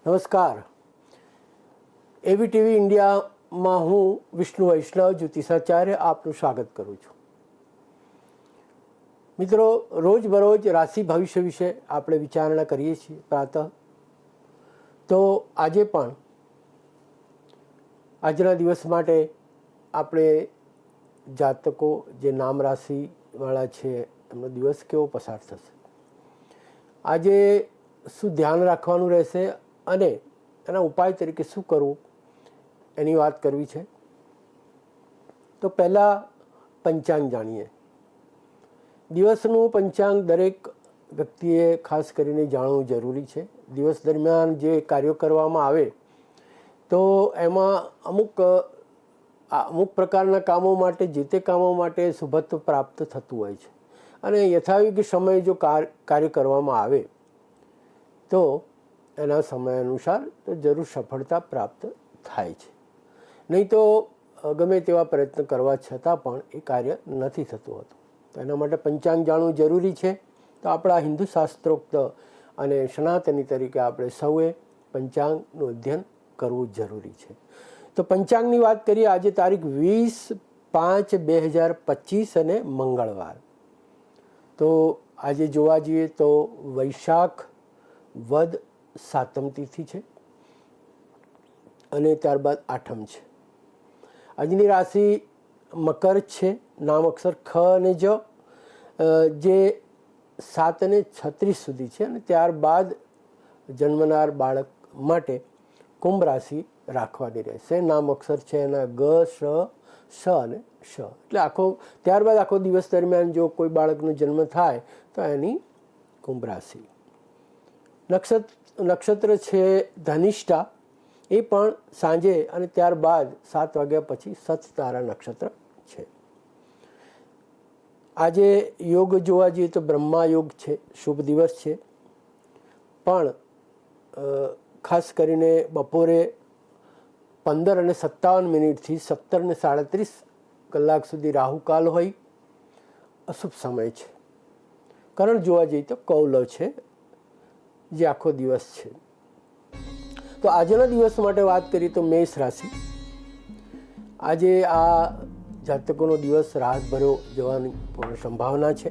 નમસ્કાર. એબીટીવી ઇન્ડિયામાં હું વિષ્ણુ વૈષ્ણવ જ્યોતિષાચાર્ય આપનું સ્વાગત કરું છું. મિત્રો, રોજબરોજ રાશિ ભવિષ્ય વિશે આપણે વિચારણા કરીએ છીએ પ્રાતઃ. તો આજે પણ આજના દિવસ માટે આપણે જાતકો જે નામ રાશિવાળા છે એમનો દિવસ કેવો પસાર થશે, આજે શું ધ્યાન રાખવાનું રહેશે અને એના ઉપાય તરીકે શું કરવું એની વાત કરવી છે. તો પહેલાં પંચાંગ જાણીએ. દિવસનું પંચાંગ દરેક વ્યક્તિએ ખાસ કરીને જાણવું જરૂરી છે. દિવસ દરમિયાન જે કાર્યો કરવામાં આવે તો એમાં અમુક પ્રકારના કામો માટે જે તે કામો માટે શુભત્વ પ્રાપ્ત થતું હોય છે અને યથાયોગ્ય સમયે જો કાર્ય કરવામાં આવે તો એના સમય અનુસાર તો જરૂર સફળતા પ્રાપ્ત થાય છે. નહીં તો ગમે તેવા પ્રયત્ન કરવા છતાં પણ એ કાર્ય નથી થતું હોતું. તો એના માટે પંચાંગ જાણવું જરૂરી છે. તો આપણા હિન્દુ શાસ્ત્રોક્ત અને સનાતની તરીકે આપણે સૌએ પંચાંગનું અધ્યયન કરવું જરૂરી છે. તો પંચાંગની વાત કરીએ. આજે તારીખ 20/5/2025 અને મંગળવાર. તો આજે જોવા જઈએ તો વૈશાખ વદ સાતમ તિથિ છે અને ત્યારબાદ આઠમ છે. આજની રાશિ મકર છે. નામ અક્ષર ખ અને જ, જે 7:36 સુધી છે અને ત્યારબાદ જન્મનાર બાળક માટે કુંભ રાશિ રાખવાની રહેશે. નામ અક્ષર છે એના ગ, શ અને શ. એટલે ત્યારબાદ આખો દિવસ દરમિયાન જો કોઈ બાળકનો જન્મ થાય તો એની કુંભ રાશિ. નક્ષત્ર છે ધનિષ્ઠા. એ પણ સાંજે અને ત્યારબાદ 7 વાગ્યા પછી સતતારા નક્ષત્ર છે. આજે યોગ જોવા જઈએ તો બ્રહ્મા યોગ છે, શુભ દિવસ છે. પણ ખાસ કરીને બપોરે 15:57 થી 17:37 સુધી રાહુકાલ હોય, અશુભ સમય છે. કરણ જોવા જઈએ તો કૌલવ છે, જે આખો દિવસ છે. તો આજના દિવસ માટે વાત કરીએ તો મેષ રાશિ. આજે આ જાતકોનો દિવસ રાહતભર્યો જવાની પૂર્ણ સંભાવના છે.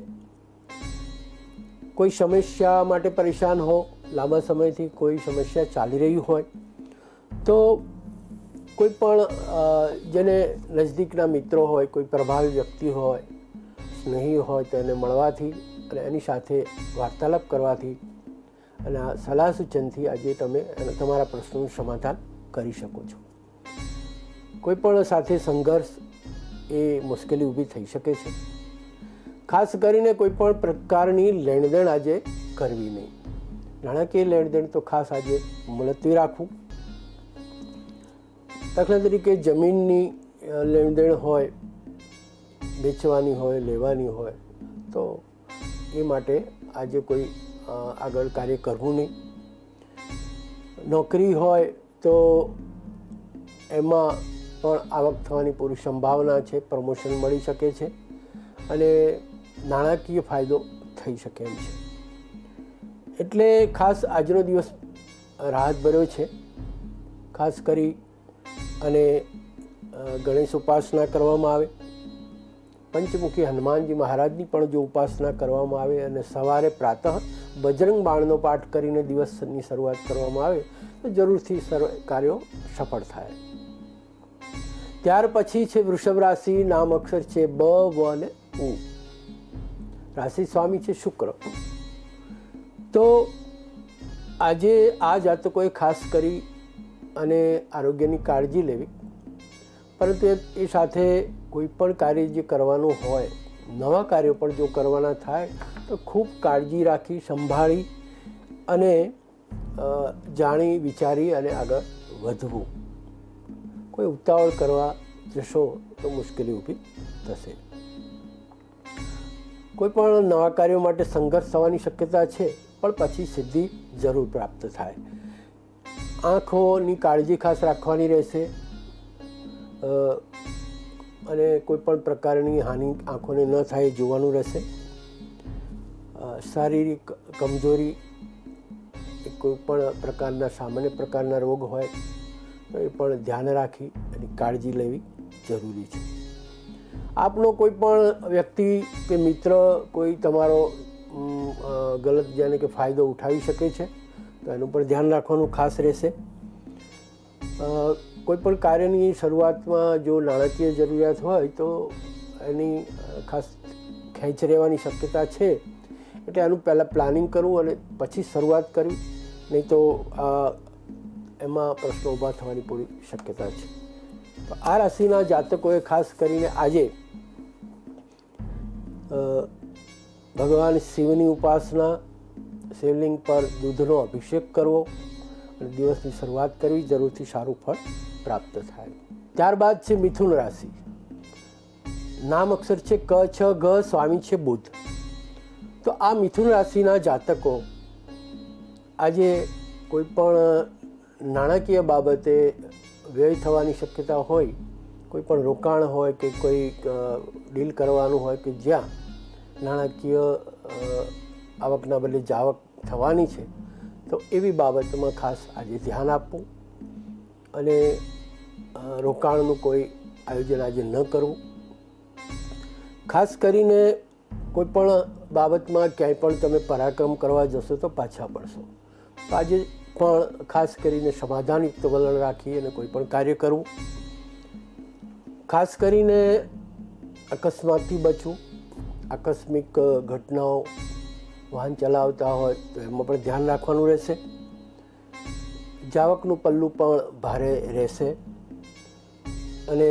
કોઈ સમસ્યા માટે પરેશાન હો, લાંબા સમયથી કોઈ સમસ્યા ચાલી રહી હોય તો કોઈ પણ જેને નજદીકના મિત્રો હોય, કોઈ પ્રભાવી વ્યક્તિ હોય, સ્નેહી હોય તો એને મળવાથી અને એની સાથે વાર્તાલાપ કરવાથી અને આ સલાહ સૂચનથી આજે તમે તમારા પ્રશ્નોનું સમાધાન કરી શકો છો. કોઈ પણ સાથે સંઘર્ષ એ મુશ્કેલી ઊભી થઈ શકે છે. ખાસ કરીને કોઈ પણ પ્રકારની લેણદેણ આજે કરવી નહીં. નાણાકીય લેણદેણ તો ખાસ આજે મુલતવી રાખવું. દાખલા તરીકે જમીનની લેણદેણ હોય, વેચવાની હોય, લેવાની હોય તો એ માટે આજે કોઈ આગળ કાર્ય કરવું નહીં. નોકરી હોય તો એમાં પણ આવક થવાની પૂરી સંભાવના છે. પ્રમોશન મળી શકે છે અને નાણાકીય ફાયદો થઈ શકે એમ છે. એટલે ખાસ આજનો દિવસ રાહતભર્યો છે. ખાસ કરી અને ગણેશ ઉપાસના કરવામાં આવે, પંચમુખી હનુમાનજી મહારાજની પણ જો ઉપાસના કરવામાં આવે અને સવારે પ્રાતઃ બજરંગ બાણનો પાઠ કરીને દિવસની શરૂઆત કરવામાં આવે તો જરૂરથી કાર્યો સફળ થાય. ત્યાર પછી છે વૃષભ રાશિ. નામ અક્ષર છે બ, વ અને ઉ. રાશિ સ્વામી છે શુક્ર. તો આજે આ જાતકોએ ખાસ કરી અને આરોગ્યની કાળજી લેવી. પરંતુ એ સાથે કોઈ પણ કાર્ય જે કરવાનું હોય, નવા કાર્યો પણ જો કરવાના થાય તો ખૂબ કાળજી રાખી, સંભાળી અને જાણી વિચારી અને આગળ વધવું. કોઈ ઉતાવળ કરવા જશો તો મુશ્કેલી ઊભી થશે. કોઈ પણ નવા કાર્યો માટે સંઘર્ષ થવાની શક્યતા છે, પણ પછી સિદ્ધિ જરૂર પ્રાપ્ત થાય. આંખોની કાળજી ખાસ રાખવાની રહેશે અને કોઈ પણ પ્રકારની હાનિ આંખોને ન થાય જોવાનું રહેશે. શારીરિક કમજોરી કોઈ પણ પ્રકારના સામાન્ય પ્રકારના રોગ હોય તો એ પણ ધ્યાન રાખી એની કાળજી લેવી જરૂરી છે. આપનો કોઈ પણ વ્યક્તિ કે મિત્ર કોઈ તમારો ગલત જાણે કે ફાયદો ઉઠાવી શકે છે, તો એનું પણ ધ્યાન રાખવાનું ખાસ રહેશે. કોઈ પણ કાર્યની શરૂઆતમાં જો નાણાકીય જરૂરિયાત હોય તો એની ખાસ ખેંચ રહેવાની શક્યતા છે, એટલે આનું પહેલાં પ્લાનિંગ કરવું અને પછી શરૂઆત કરવી, નહીં તો એમાં પ્રશ્નો ઊભા થવાની પૂરી શક્યતા છે. તો આ રાશિના જાતકોએ ખાસ કરીને આજે ભગવાન શિવની ઉપાસના, શિવલિંગ પર દૂધનો અભિષેક કરવો અને દિવસની શરૂઆત કરવી, જરૂરથી સારું ફળ પ્રાપ્ત થાય. ત્યારબાદ છે મિથુન રાશિ. નામ અક્ષર છે ક, છ, ગ, સ્વામી છે બુધ. તો આ મિથુન રાશિના જાતકો આજે કોઈ પણ નાણાકીય બાબતે વ્યય થવાની શક્યતા હોય, કોઈ પણ રોકાણ હોય કે કોઈ ડીલ કરવાનું હોય કે જ્યાં નાણાકીય આવકના બદલે જાવક થવાની છે, તો એવી બાબતમાં ખાસ આજે ધ્યાન આપવું અને રોકાણનું કોઈ આયોજન આજે ન કરવું. ખાસ કરીને કોઈ પણ બાબતમાં ક્યાંય પણ તમે પરાક્રમ કરવા જશો તો પાછા પડશો. તો આજે પણ ખાસ કરીને સમાધાનયુક્ત વલણ રાખી અને કોઈ પણ કાર્ય કરવું. ખાસ કરીને અકસ્માતથી બચવું. આકસ્મિક ઘટનાઓ વાહન ચલાવતા હોય તો એમાં પણ ધ્યાન રાખવાનું રહેશે. જાવકનું પલ્લું પણ ભારે રહેશે અને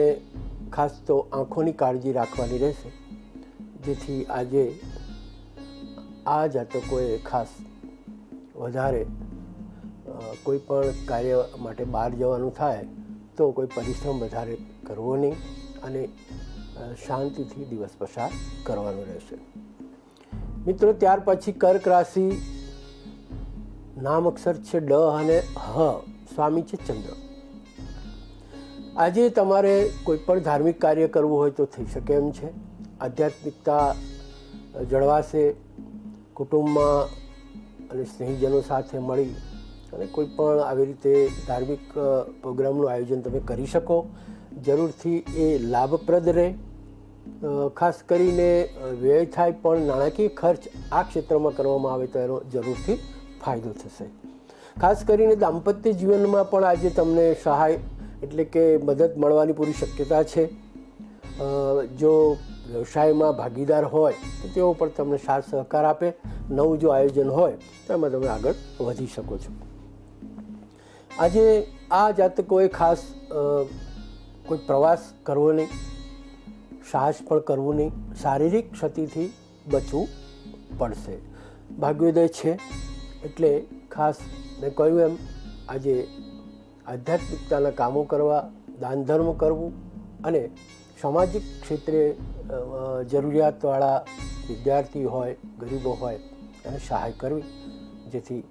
ખાસ તો આંખોની કાળજી રાખવાની રહેશે, જેથી આજે આ જાતકોએ ખાસ વધારે કોઈ પણ કાર્ય માટે બહાર જવાનું થાય તો કોઈ પરિશ્રમ વધારે કરવો નહીં અને શાંતિથી દિવસ પસાર કરવાનો રહેશે. મિત્રો, ત્યાર પછી કર્ક રાશિ. નામ અક્ષર છે ડ અને હ, સ્વામી છે ચંદ્ર. આજે તમારે કોઈ પણ ધાર્મિક કાર્ય કરવું હોય તો થઈ શકે એમ છે. આધ્યાત્મિકતા જળવાશે. કુટુંબમાં અને સ્નેહીજનો સાથે મળી અને કોઈ પણ આવી રીતે ધાર્મિક પ્રોગ્રામનું આયોજન તમે કરી શકો. જરૂરથી એ લાભપ્રદ રહે. ખાસ કરીને વ્યય થાય પણ નાણાકીય ખર્ચ આ ક્ષેત્રમાં કરવામાં આવે તો એનો જરૂરથી ફાયદો થશે. ખાસ કરીને દાંપત્ય જીવનમાં પણ આજે તમને સહાય એટલે કે મદદ મળવાની પૂરી શક્યતા છે. જો વ્યવસાયમાં ભાગીદાર હોય તો તેઓ પણ તમને સાથ સહકાર આપે. નવું જો આયોજન હોય તો એમાં તમે આગળ વધી શકો છો. આજે આ જાતકોએ ખાસ કોઈ પ્રવાસ કરવો નહીં, સાહસ પણ કરવું નહીં. શારીરિક ક્ષતિથી બચવું પડશે. ભાગ્યોદય છે એટલે ખાસ મેં કહ્યું એમ આજે આધ્યાત્મિકતાના કામો કરવા, દાન ધર્મ કરવું અને સામાજિક ક્ષેત્રે જરૂરિયાતવાળા વિદ્યાર્થી હોય, ગરીબો હોય એને સહાય કરવી, જેથી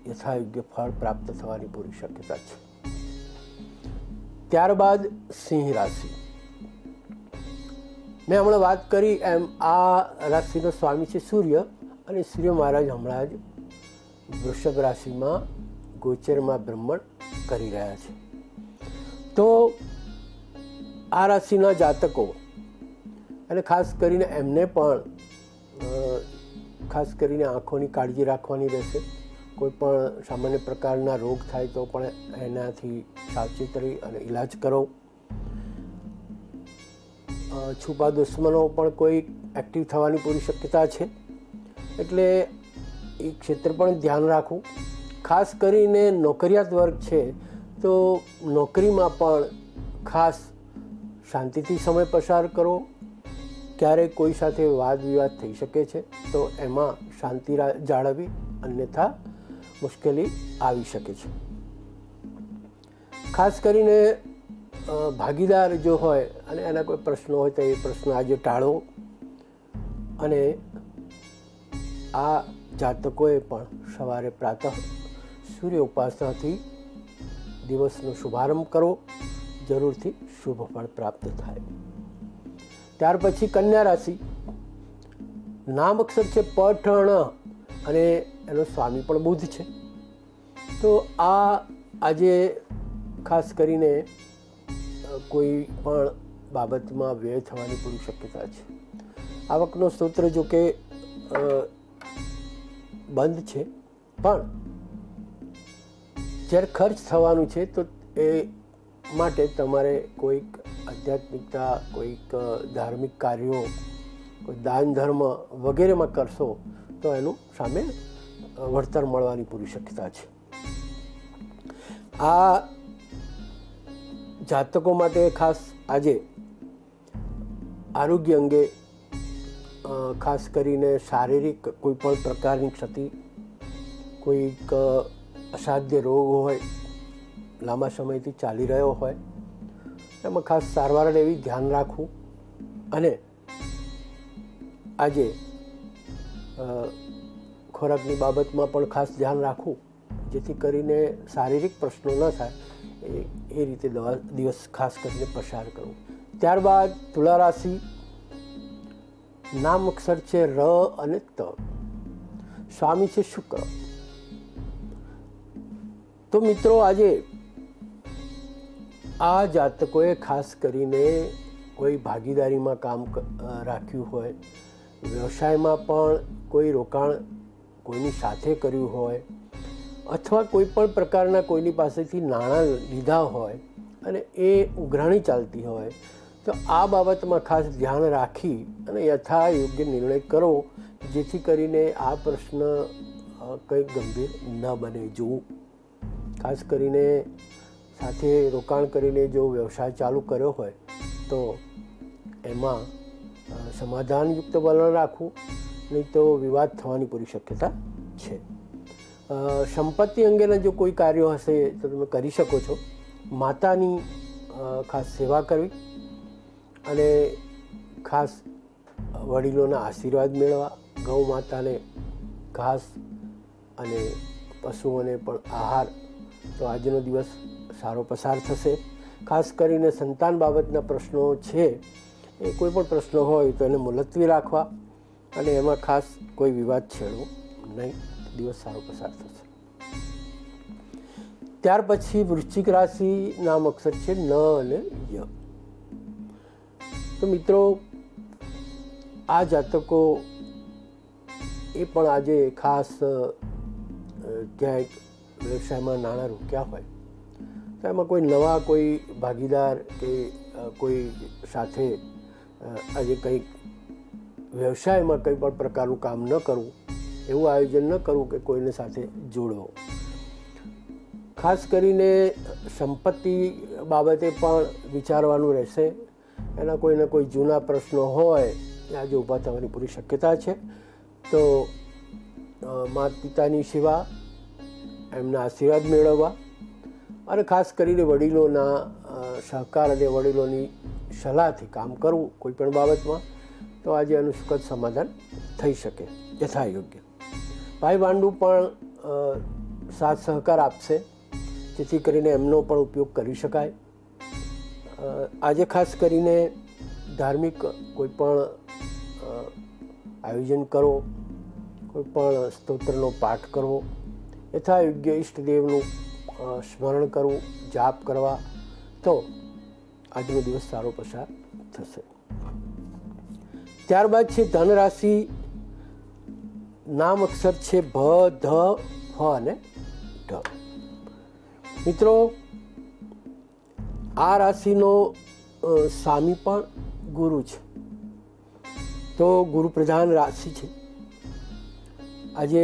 યથાયોગ્ય ફળ પ્રાપ્ત થવાની પૂરી શક્યતા છે. ત્યારબાદ સિંહ રાશિ. મેં હમણાં વાત કરી એમ આ રાશિનો સ્વામી છે સૂર્ય અને સૂર્ય મહારાજ હમણાં જ વૃષભ રાશિમાં ગોચરમાં ભ્રમણ કરી રહ્યા છે. તો આ રાશિના જાતકો અને ખાસ કરીને એમને પણ ખાસ કરીને આંખોની કાળજી રાખવાની રહેશે. કોઈ પણ સામાન્ય પ્રકારના રોગ થાય તો પણ એનાથી સાવચેત રહી અને ઈલાજ કરો. છુપા દુશ્મનો પણ કોઈ એક્ટિવ થવાની પૂરી શક્યતા છે, એટલે એ ક્ષેત્ર પણ ધ્યાન રાખવું. ખાસ કરીને નોકરિયાત વર્ગ છે તો નોકરીમાં પણ ખાસ શાંતિથી સમય પસાર કરો. ક્યારેક કોઈ સાથે વાદ વિવાદ થઈ શકે છે તો એમાં શાંતિ જાળવવી, અન્યથા મુશ્કેલી આવી શકે છે. ખાસ કરીને ભાગીદાર જો હોય અને એના કોઈ પ્રશ્નો હોય તો એ પ્રશ્ન આજે ટાળવો. અને આ જાતકોએ પણ સવારે પ્રાતઃ સૂર્ય ઉપાસનાથી દિવસનો શુભારંભ કરવો, જરૂરથી શુભ ફળ પ્રાપ્ત થાય. ત્યાર પછી કન્યા રાશિ. નામ અક્ષર છે પ, ઠ, ણ અને એનો સ્વામી પણ બુધ છે. તો આજે ખાસ કરીને કોઈ પણ બાબતમાં વ્યય થવાની પૂરી શક્યતા છે. આવકનો સ્ત્રોત જો કે બંધ છે, પણ જ્યારે ખર્ચ થવાનું છે તો એ માટે તમારે કોઈક આધ્યાત્મિકતા, કોઈક ધાર્મિક કાર્યો, કોઈ દાન ધર્મ વગેરેમાં કરશો તો એનું સામે વળતર મળવાની પૂરી શક્યતા છે. આ જાતકો માટે ખાસ આજે આરોગ્ય અંગે ખાસ કરીને શારીરિક કોઈ પણ પ્રકારની ક્ષતિ, કોઈક અસાધ્ય રોગ હોય, લાંબા સમયથી ચાલી રહ્યો હોય, એમાં ખાસ સારવાર લેવી, ધ્યાન રાખવું. અને આજે ખોરાકની બાબતમાં પણ ખાસ ધ્યાન રાખવું, જેથી કરીને શારીરિક પ્રશ્નો ન થાય એ રીતે દિવસ ખાસ કરીને પસાર કરવું. ત્યારબાદ તુલા રાશિ, નામ અક્ષર છે ર અને ત, સ્વામી છે શુક્ર. તો મિત્રો આજે આ જાતકોએ ખાસ કરીને કોઈ ભાગીદારીમાં કામ રાખ્યું હોય, વ્યવસાયમાં પણ કોઈ રોકાણ કોઈની સાથે કર્યું હોય, અથવા કોઈ પણ પ્રકારના કોઈની પાસેથી નાણાં લીધા હોય અને એ ઉઘરાણી ચાલતી હોય, તો આ બાબતમાં ખાસ ધ્યાન રાખી અને યથા યોગ્ય નિર્ણય કરો, જેથી કરીને આ પ્રશ્ન કંઈ ગંભીર ન બને. જોવું ખાસ કરીને સાથે રોકાણ કરીને જો વ્યવસાય ચાલુ કર્યો હોય તો એમાં સમાધાનયુક્ત વલણ રાખવું, નહીં તો વિવાદ થવાની પૂરી શક્યતા છે. સંપત્તિ અંગેના જો કોઈ કાર્યો હશે તો તમે કરી શકો છો. માતાની ખાસ સેવા કરવી અને ખાસ વડીલોના આશીર્વાદ મેળવવા, ગૌ માતાને ઘાસ અને પશુઓને પણ આહાર, તો આજનો દિવસ સારો પસાર થશે. ખાસ કરીને સંતાન બાબતના પ્રશ્નો છે, એ કોઈ પણ પ્રશ્ન હોય તો એને મુલતવી રાખવા અને એમાં ખાસ કોઈ વિવાદ છેડવો નહીં, દિવસ સારો પસાર થશે. ત્યાર પછી વૃશ્ચિક રાશિ, નામ અક્ષર છે ન અને ય. તો મિત્રો આ જાતકો એ પણ આજે ખાસ ક્યાંક વ્યવસાયમાં નાણાં રોક્યા હોય તો એમાં કોઈ નવા કોઈ ભાગીદાર કે કોઈ સાથે આજે કંઈક વ્યવસાયમાં કંઈ પણ પ્રકારનું કામ ન કરવું, એવું આયોજન ન કરવું કે કોઈને સાથે જોડવો. ખાસ કરીને સંપત્તિ બાબતે પણ વિચારવાનું રહેશે. એના કોઈને કોઈ જૂના પ્રશ્નો હોય એ આજે ઊભા થવાની પૂરી શક્યતા છે. તો માતા પિતાની સેવા, એમના આશીર્વાદ મેળવવા અને ખાસ કરીને વડીલોના સહકાર અને વડીલોની સલાહથી કામ કરવું કોઈ પણ બાબતમાં, તો આજે એનું સુખદ સમાધાન થઈ શકે યથા યોગ્ય. ભાઈ ભાંડુ પણ સાથ સહકાર આપશે, જેથી કરીને એમનો પણ ઉપયોગ કરી શકાય. આજે ખાસ કરીને ધાર્મિક કોઈ પણ આયોજન કરો, કોઈ પણ સ્તોત્રનો પાઠ કરવો, યથા યોગ્ય ઈષ્ટદેવનું સ્મરણ કરવું, જાપ કરવા, તો આજનો દિવસ સારો પસાર થશે. ત્યારબાદ છે ધન રાશિ, નામ અક્ષર છે ભ, ધ, ફ અને ઢ. મિત્રો આ રાશિનો સ્વામી પણ ગુરુ છે, તો ગુરુ પ્રધાન રાશિ છે. આજે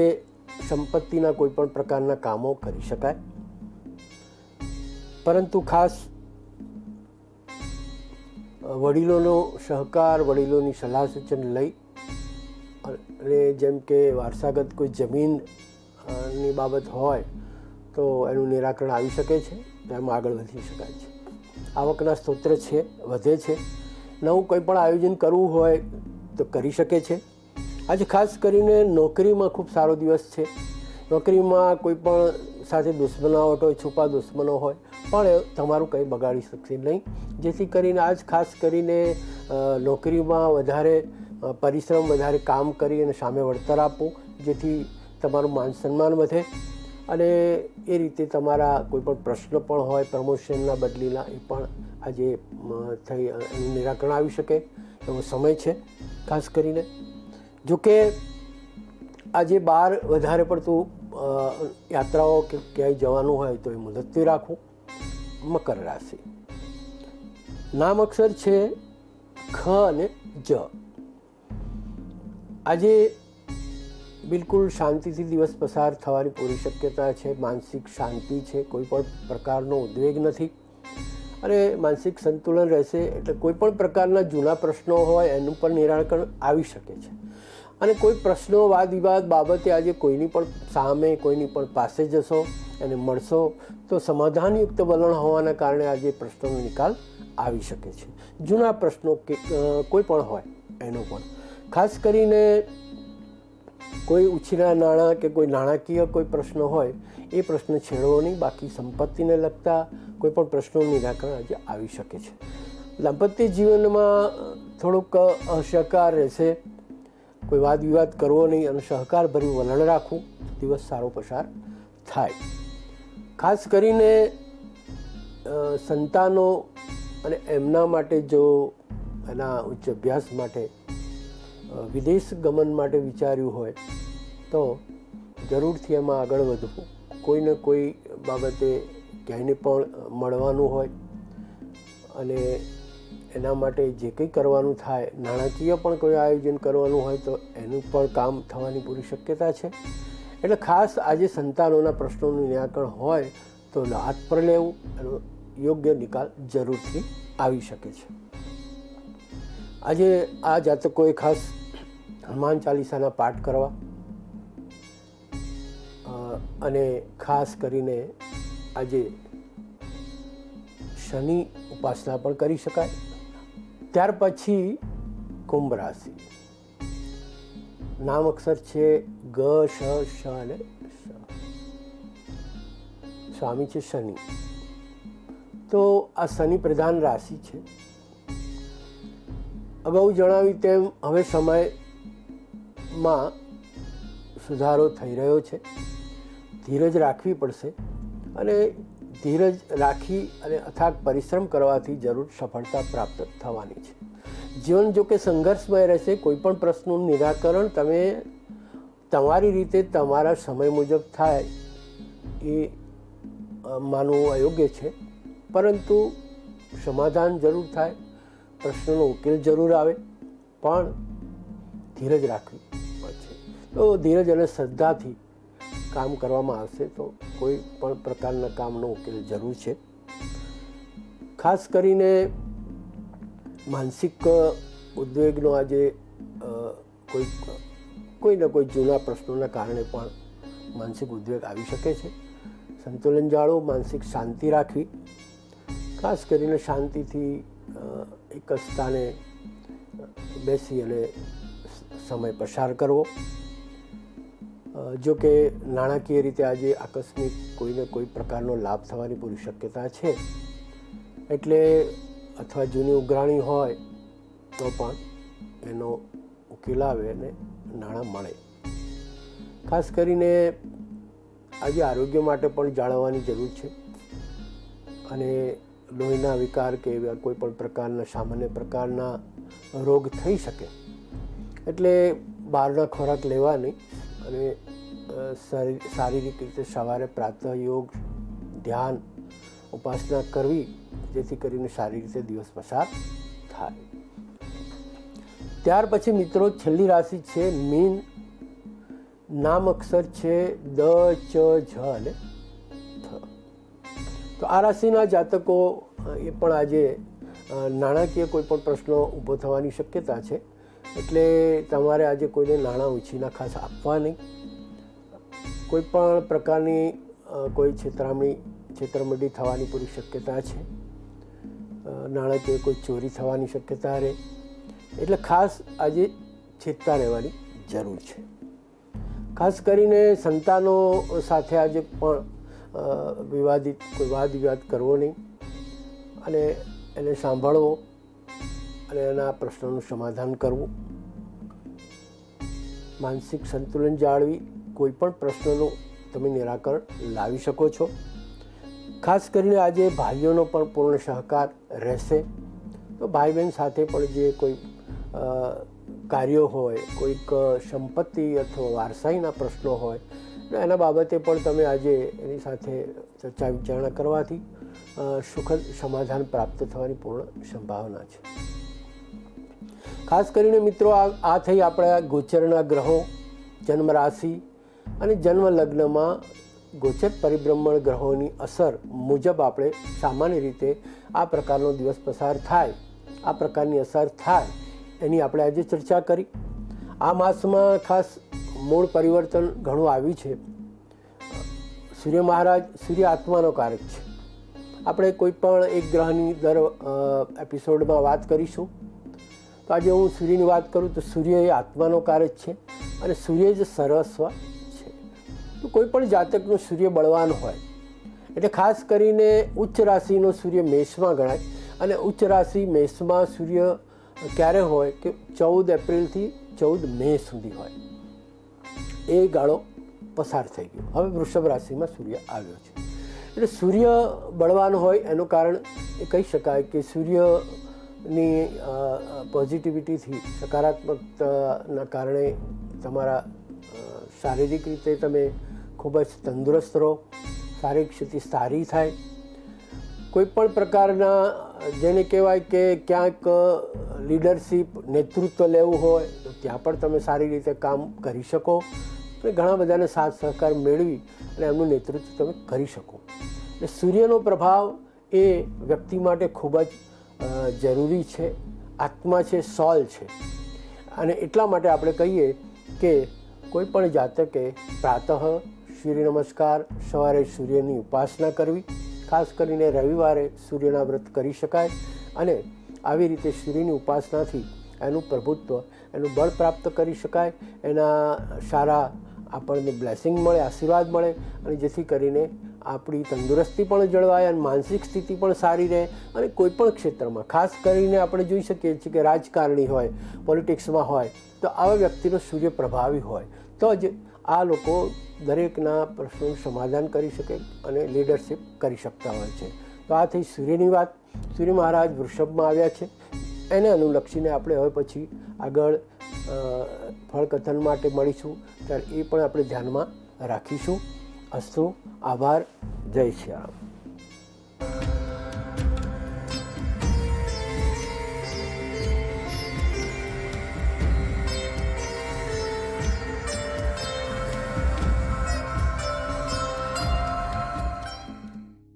સંપત્તિના કોઈ પણ પ્રકારના કામો કરી શકાય, પરંતુ ખાસ વડીલોનો સહકાર, વડીલોની સલાહ સૂચન લઈ અને જેમ કે વારસાગત કોઈ જમીનની બાબત હોય તો એનું નિરાકરણ આવી શકે છે, તો એમાં આગળ વધી શકાય છે. આવકના સ્ત્રોત છે, વધે છે. નવું કંઈ પણ આયોજન કરવું હોય તો કરી શકે છે. આજે ખાસ કરીને નોકરીમાં ખૂબ સારો દિવસ છે. નોકરીમાં કોઈ પણ સાથે દુશ્મનાવટ હોય, છુપા દુશ્મનો હોય, પણ એ તમારું કંઈ બગાડી શકશે નહીં. જેથી કરીને આજ ખાસ કરીને નોકરીમાં વધારે પરિશ્રમ, વધારે કામ કરી અને સામે વળતર આપો, જેથી તમારું માન સન્માન વધે અને એ રીતે તમારા કોઈ પણ પ્રશ્ન પણ હોય પ્રમોશનના બદલીના એ પણ આજે થઈ એનું નિરાકરણ આવી શકે એવો સમય છે ખાસ કરીને. જોકે આજે બહાર વધારે પડતું યાત્રાઓ કે ક્યાંય જવાનું હોય તો એ મુલતવી રાખવું. મકર રાશિ, નામ અક્ષર છે ખ અને જ. આજે બિલકુલ શાંતિથી દિવસ પસાર થવાની પૂરી શક્યતા છે. માનસિક શાંતિ છે, કોઈ પણ પ્રકારનો ઉદ્વેગ નથી અને માનસિક સંતુલન રહેશે. એટલે કોઈ પણ પ્રકારના જૂના પ્રશ્નો હોય એનું પણ નિરાકરણ આવી શકે છે અને કોઈ પ્રશ્નો વાદ વિવાદ બાબતે આજે કોઈની પણ સામે કોઈની પણ પાસે જશો અને મળશો તો સમાધાનયુક્ત વલણ હોવાના કારણે આજે પ્રશ્નોનો નિકાલ આવી શકે છે. જૂના પ્રશ્નો કે કોઈ પણ હોય એનો પણ ખાસ કરીને કોઈ ઉછીના નાણાં કે કોઈ નાણાકીય કોઈ પ્રશ્ન હોય એ પ્રશ્ન છેડવો નહીં. બાકી સંપત્તિને લગતા કોઈ પણ પ્રશ્નોનું નિરાકરણ આજે આવી શકે છે. દાંપત્ય જીવનમાં થોડુંક અસહકાર રહેશે. કોઈ વાદ વિવાદ કરવો નહીં અને સહકારભર્યું વલણ રાખવું, દિવસ સારો પસાર થાય. ખાસ કરીને સંતાનો અને એમના માટે જો એના ઉચ્ચ અભ્યાસ માટે વિદેશ ગમન માટે વિચાર્યું હોય તો જરૂરથી એમાં આગળ વધવું. કોઈને કોઈ બાબતે ક્યાંયને પણ મળવાનું હોય અને એના માટે જે કંઈ કરવાનું થાય, નાણાકીય પણ કોઈ આયોજન કરવાનું હોય તો એનું પણ કામ થવાની પૂરી શક્યતા છે. એટલે ખાસ આજે સંતાનોના પ્રશ્નોનું નિરાકરણ હોય તો હાથ પર લેવું એનો યોગ્ય નિકાલ જરૂરથી આવી શકે છે. આજે આ જાતકોએ ખાસ હનુમાન ચાલીસાના પાઠ કરવા અને ખાસ કરીને આજે શનિ ઉપાસના પણ કરી શકાય. ત્યાર પછી કુંભ રાશિ, નામ અક્ષર છે ગ, શ, શ અને શ. સ્વામી છે શનિ. તો આ શનિ પ્રધાન રાશિ છે. અગાઉ જણાવ્યું તેમ હવે સમયમાં સુધારો થઈ રહ્યો છે. ધીરજ રાખવી પડશે અને ધીરજ રાખી અને અથાગ પરિશ્રમ કરવાથી જરૂર સફળતા પ્રાપ્ત થવાની છે. જીવન જો કે સંઘર્ષમય રહેશે. કોઈ પણ પ્રશ્નનું નિરાકરણ તમે તમારી રીતે તમારા સમય મુજબ થાય એ માનવું અયોગ્ય છે, પરંતુ સમાધાન જરૂર થાય, પ્રશ્નનો ઉકેલ જરૂર આવે, પણ ધીરજ રાખવી પડશે. તો ધીરજ અને શ્રદ્ધાથી કામ કરવામાં આવશે તો કોઈ પણ પ્રકારના કામનો ઉકેલ જરૂર છે. ખાસ કરીને માનસિક ઉદ્વેગનો આજે કોઈને કોઈ જૂના પ્રશ્નોના કારણે પણ માનસિક ઉદ્વેગ આવી શકે છે. સંતુલન જાળવો, માનસિક શાંતિ રાખવી. ખાસ કરીને શાંતિથી એક જ સ્થાને બેસી અને સમય પસાર કરવો. જો કે નાણાકીય રીતે આજે આકસ્મિક કોઈને કોઈ પ્રકારનો લાભ થવાની પૂરી શક્યતા છે. એટલે અથવા જૂની ઉઘરાણી હોય તો પણ એનો ઉકેલ આવે અને નાણાં મળે. ખાસ કરીને આજે આરોગ્ય માટે પણ જાળવવાની જરૂર છે અને લોહીના વિકાર કે એવા કોઈ પણ પ્રકારના સામાન્ય પ્રકારના રોગ થઈ શકે. એટલે બહારના ખોરાક લેવા નહીં અને શારીરિક રીતે સવારે પ્રાતઃ યોગ, ધ્યાન, ઉપાસના કરવી, જેથી કરીને સારી રીતે દિવસ પસાર થાય. ત્યાર પછી મિત્રો છેલ્લી રાશિ છે મીન. નામ અક્ષર છે દ, ચ, ઝ અને થ. તો આ રાશિના જાતકો એ પણ આજે નાણાકીય કોઈ પણ પ્રશ્નો ઊભો થવાની શક્યતા છે. એટલે તમારે આજે કોઈને નાણાં ઉછીના ખાસ આપવા નહીં. કોઈ પણ પ્રકારની કોઈ છેતરમંડી થવાની પૂરી શક્યતા છે. નાણાકીય કોઈ ચોરી થવાની શક્યતા રહે. એટલે ખાસ આજે ચેતતા રહેવાની જરૂર છે. ખાસ કરીને સંતાનો સાથે આજે પણ કોઈ વાદ વિવાદ કરવો નહીં અને એને સાંભળવો અને એના પ્રશ્નોનું સમાધાન કરવું. માનસિક સંતુલન જાળવી, કોઈ પણ પ્રશ્નનું તમે નિરાકરણ લાવી શકો છો. ખાસ કરીને આજે ભાઈઓનો પણ પૂર્ણ સહકાર રહેશે. તો ભાઈ બહેન સાથે પણ જે કોઈ કાર્યો હોય, કોઈક સંપત્તિ અથવા વારસાઈના પ્રશ્નો હોય, એના બાબતે પણ તમે આજે એની સાથે ચર્ચા વિચારણા કરવાથી સુખદ સમાધાન પ્રાપ્ત થવાની પૂર્ણ સંભાવના છે. ખાસ કરીને મિત્રો આ થઈ આપણા ગોચરના ગ્રહો, જન્મ રાશિ અને જન્મ લગ્નમાં ગોચર પરિભ્રમણ ગ્રહોની અસર મુજબ આપણે સામાન્ય રીતે આ પ્રકારનો દિવસ પસાર થાય, આ પ્રકારની અસર થાય એની આપણે આજે ચર્ચા કરી. આ માસમાં ખાસ મૂળ પરિવર્તન ઘણું આવ્યું છે. સૂર્ય મહારાજ સૂર્ય આત્માનો કારક છે. આપણે કોઈ પણ એક ગ્રહની દર એપિસોડમાં વાત કરીશું. તો આજે હું સૂર્યની વાત કરું તો સૂર્ય એ આત્માનો કારક છે અને સૂર્ય જ સર્વસ્વ છે. તો કોઈ પણ જાતકનું સૂર્ય બળવાન હોય એટલે ખાસ કરીને ઉચ્ચ રાશિનો સૂર્ય મેષમાં ગણાય. અને ઉચ્ચ રાશિ મેષમાં સૂર્ય ક્યારે હોય કે 14 એપ્રિલથી 14 મે સુધી હોય. એ ગાળો પસાર થઈ ગયો. હવે વૃષભ રાશિમાં સૂર્ય આવ્યો છે. એટલે સૂર્ય બળવાન હોય એનું કારણ એ કહી શકાય કે સૂર્યની પોઝિટિવિટીથી, સકારાત્મકતાના કારણે તમારા શારીરિક રીતે તમે ખૂબ જ તંદુરસ્ત રહો, શારીરિક સ્થિતિ સારી થાય. કોઈ પણ પ્રકારના જેને કહેવાય કે ક્યાંક લીડરશીપ, નેતૃત્વ લેવું હોય તો ત્યાં પણ તમે સારી રીતે કામ કરી શકો અને ઘણા બધાને સાથ સહકાર મેળવી અને એમનું નેતૃત્વ તમે કરી શકો. એટલે સૂર્યનો પ્રભાવ એ વ્યક્તિ માટે ખૂબ જ જરૂરી છે. આત્મા છે, સોલ છે. અને એટલા માટે આપણે કહીએ કે કોઈ પણ જાતકે પ્રાતઃ સૂર્ય નમસ્કાર, સવારે સૂર્યની ઉપાસના કરવી. ખાસ કરીને રવિવારે સૂર્યના વ્રત કરી શકાય અને આવી રીતે સૂર્યની ઉપાસનાથી એનું પ્રભુત્વ, એનું બળ પ્રાપ્ત કરી શકાય. એના સારા આપણને બ્લેસિંગ મળે, આશીર્વાદ મળે અને જેથી કરીને આપણી તંદુરસ્તી પણ જળવાય અને માનસિક સ્થિતિ પણ સારી રહે. અને કોઈ પણ ક્ષેત્રમાં ખાસ કરીને આપણે જોઈ શકીએ છીએ કે રાજકારણી હોય, પોલિટિક્સમાં હોય તો આવા વ્યક્તિનો સૂર્ય પ્રભાવી હોય તો જ આ લોકો દરેકના પ્રશ્નોનું સમાધાન કરી શકે અને લીડરશિપ કરી શકતા હોય છે. તો આ થઈ સૂર્યની વાત. સૂર્ય મહારાજ વૃષભમાં આવ્યા છે. એને અનુલક્ષીને આપણે હવે પછી આગળ ફળકથન માટે મળીશું ત્યારે એ પણ આપણે ધ્યાનમાં રાખીશું. અસ્તુ. આભાર. જય શ્રી રામ.